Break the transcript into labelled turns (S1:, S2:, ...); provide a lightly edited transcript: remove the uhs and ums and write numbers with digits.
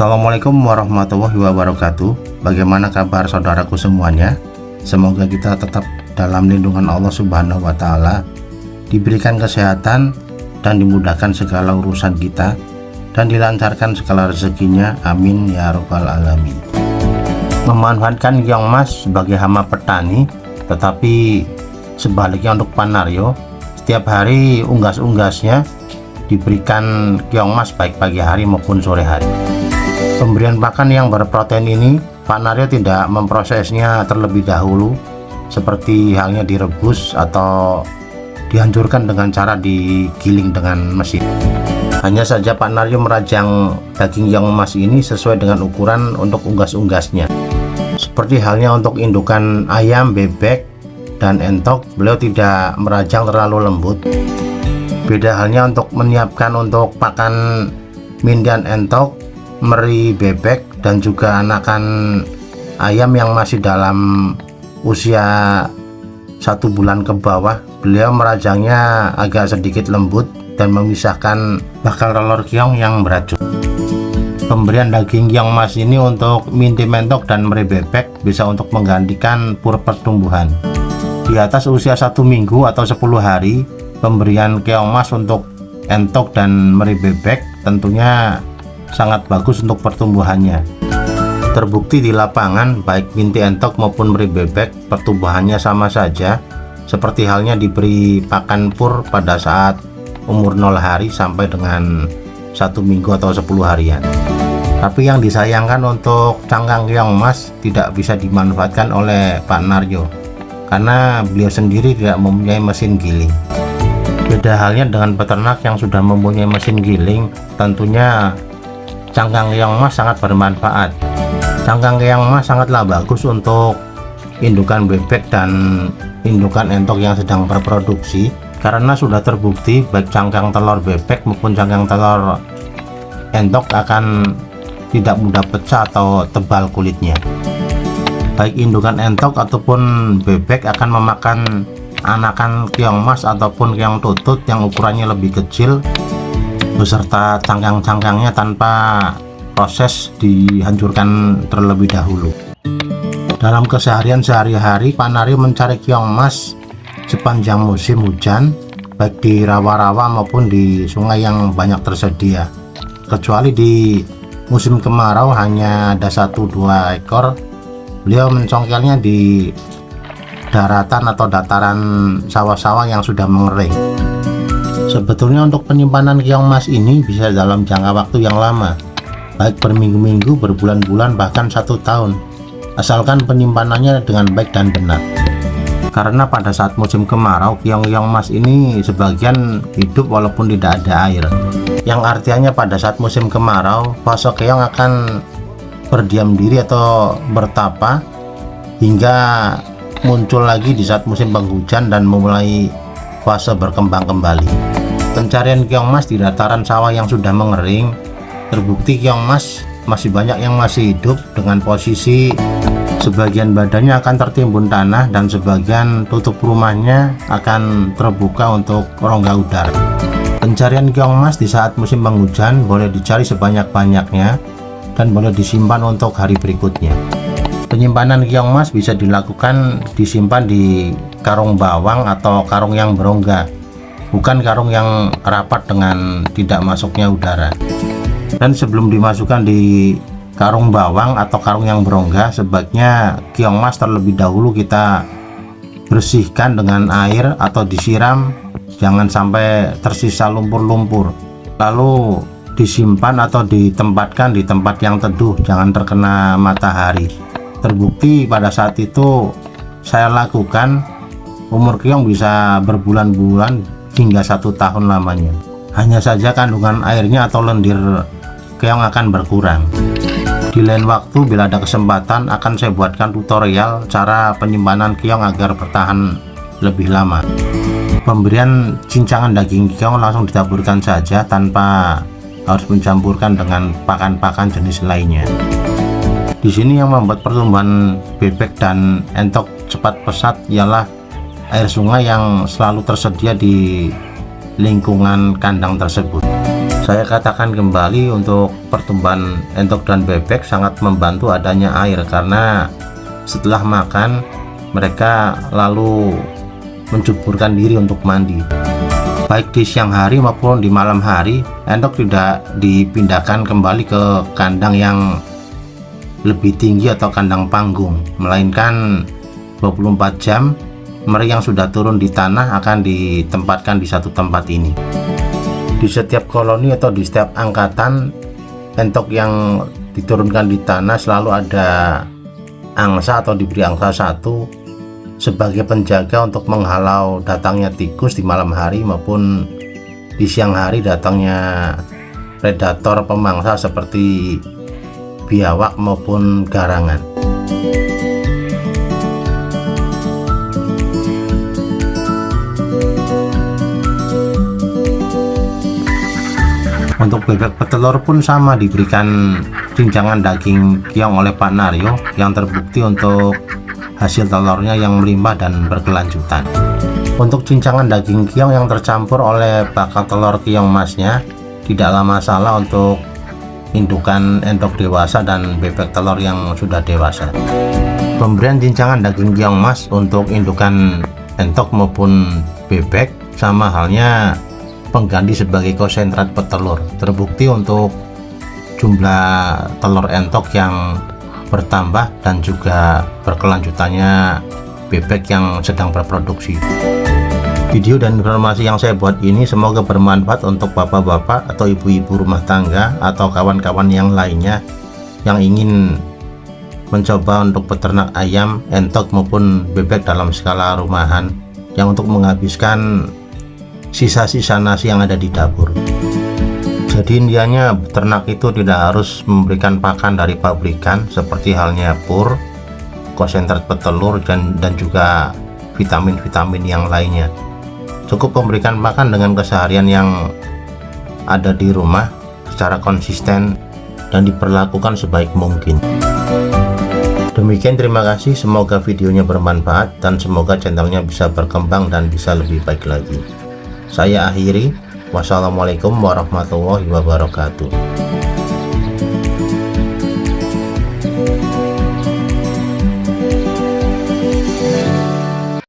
S1: Assalamualaikum warahmatullahi wabarakatuh. Bagaimana kabar saudaraku semuanya? Semoga kita tetap dalam lindungan Allah Subhanahu wa Ta'ala, diberikan kesehatan dan dimudahkan segala urusan kita, dan dilancarkan segala rezekinya. Amin ya rabbal alamin. Memanfaatkan keong mas sebagai hama petani, tetapi sebaliknya untuk Panario, setiap hari unggas-unggasnya diberikan keong mas baik pagi hari maupun sore hari. Pemberian pakan yang berprotein ini, Panario tidak memprosesnya terlebih dahulu seperti halnya direbus atau dihancurkan dengan cara digiling dengan mesin. Hanya saja Panario merajang daging keong mas ini sesuai dengan ukuran untuk unggas-unggasnya. Seperti halnya untuk indukan ayam, bebek, dan entok, beliau tidak merajang terlalu lembut. Beda halnya untuk menyiapkan untuk pakan mindan entok, meri bebek, dan juga anakan ayam yang masih dalam usia 1 bulan ke bawah. Beliau merajangnya agak sedikit lembut dan memisahkan bakal telur keong yang beracun. Pemberian daging keong mas ini untuk minti mentok dan meri bebek bisa untuk menggantikan pur pertumbuhan. Di atas usia 1 minggu atau 10 hari, pemberian keong mas untuk entok dan meri bebek tentunya sangat bagus untuk pertumbuhannya. Terbukti di lapangan, baik minti entok maupun meri bebek pertumbuhannya sama saja, seperti halnya diberi pakan pur pada saat umur 0 hari sampai dengan 1 minggu atau 10 harian. Tapi yang disayangkan untuk cangkang keong mas tidak bisa dimanfaatkan oleh Panario karena beliau sendiri tidak mempunyai mesin giling. Beda halnya dengan peternak yang sudah mempunyai mesin giling, tentunya cangkang keong mas sangat bermanfaat. Cangkang keong mas sangatlah bagus untuk indukan bebek dan indukan entok yang sedang berproduksi, karena sudah terbukti baik cangkang telur bebek maupun cangkang telur entok akan tidak mudah pecah atau tebal kulitnya. Baik indukan entok ataupun bebek akan memakan anakan keong mas ataupun keong tutut yang ukurannya lebih kecil beserta cangkang-cangkangnya tanpa proses dihancurkan terlebih dahulu. Dalam keseharian sehari-hari, Panario mencari keong mas sepanjang musim hujan, baik di rawa-rawa maupun di sungai yang banyak tersedia. Kecuali di musim kemarau hanya ada 1-2 ekor, beliau mencongkelnya di daratan atau dataran sawah-sawah yang sudah mengering. Sebetulnya untuk penyimpanan keong mas ini bisa dalam jangka waktu yang lama, baik berminggu-minggu, berbulan-bulan, bahkan 1 tahun, asalkan penyimpanannya dengan baik dan benar. Karena pada saat musim kemarau, keong-keong mas ini sebagian hidup walaupun tidak ada air, yang artinya pada saat musim kemarau, fase keong akan berdiam diri atau bertapa hingga muncul lagi di saat musim penghujan dan memulai fase berkembang kembali. Pencarian keong mas di dataran sawah yang sudah mengering, terbukti keong mas masih banyak yang masih hidup dengan posisi sebagian badannya akan tertimbun tanah dan sebagian tutup rumahnya akan terbuka untuk rongga udara. Pencarian keong mas di saat musim penghujan boleh dicari sebanyak-banyaknya dan boleh disimpan untuk hari berikutnya. Penyimpanan keong mas bisa dilakukan disimpan di karung bawang atau karung yang berongga, bukan karung yang rapat dengan tidak masuknya udara. Dan sebelum dimasukkan di karung bawang atau karung yang berongga, sebaiknya keong mas terlebih dahulu kita bersihkan dengan air atau disiram, jangan sampai tersisa lumpur-lumpur, lalu disimpan atau ditempatkan di tempat yang teduh, jangan terkena matahari. Terbukti pada saat itu saya lakukan, umur keong bisa berbulan-bulan hingga 1 tahun lamanya. Hanya saja kandungan airnya atau lendir keong akan berkurang. Di lain waktu bila ada kesempatan akan saya buatkan tutorial cara penyimpanan keong agar bertahan lebih lama. Pemberian cincangan daging keong langsung ditaburkan saja tanpa harus mencampurkan dengan pakan-pakan jenis lainnya. Di sini yang membuat pertumbuhan bebek dan entok cepat pesat ialah air sungai yang selalu tersedia di lingkungan kandang tersebut. Saya katakan kembali, untuk pertumbuhan entok dan bebek sangat membantu adanya air, karena setelah makan mereka lalu mencuburkan diri untuk mandi. Baik di siang hari maupun di malam hari, entok tidak dipindahkan kembali ke kandang yang lebih tinggi atau kandang panggung, melainkan 24 jam meri yang sudah turun di tanah akan ditempatkan di satu tempat ini. Di setiap koloni atau di setiap angkatan entok yang diturunkan di tanah selalu ada angsa atau diberi angsa satu sebagai penjaga untuk menghalau datangnya tikus di malam hari maupun di siang hari datangnya predator pemangsa seperti biawak maupun garangan. Untuk bebek petelur pun sama, diberikan cincangan daging kiong oleh Pak Naryo yang terbukti untuk hasil telurnya yang melimpah dan berkelanjutan. Untuk cincangan daging kiong yang tercampur oleh bakal telur kiong masnya tidaklah masalah untuk indukan entok dewasa dan bebek telur yang sudah dewasa. Pemberian cincangan daging kiong mas untuk indukan entok maupun bebek sama halnya pengganti sebagai konsentrat petelur. Terbukti untuk jumlah telur entok yang bertambah dan juga berkelanjutannya bebek yang sedang berproduksi. Video dan informasi yang saya buat ini semoga bermanfaat untuk bapak-bapak atau ibu-ibu rumah tangga atau kawan-kawan yang lainnya yang ingin mencoba untuk peternak ayam, entok maupun bebek dalam skala rumahan, yang untuk menghabiskan sisa-sisa nasi yang ada di dapur. Jadi intinya ternak itu tidak harus memberikan pakan dari pabrikan seperti halnya pur, konsentrat petelur dan juga vitamin-vitamin yang lainnya. Cukup memberikan pakan dengan keseharian yang ada di rumah secara konsisten dan diperlakukan sebaik mungkin. Demikian, terima kasih, semoga videonya bermanfaat dan semoga channelnya bisa berkembang dan bisa lebih baik lagi. Saya akhiri, wassalamualaikum warahmatullahi wabarakatuh.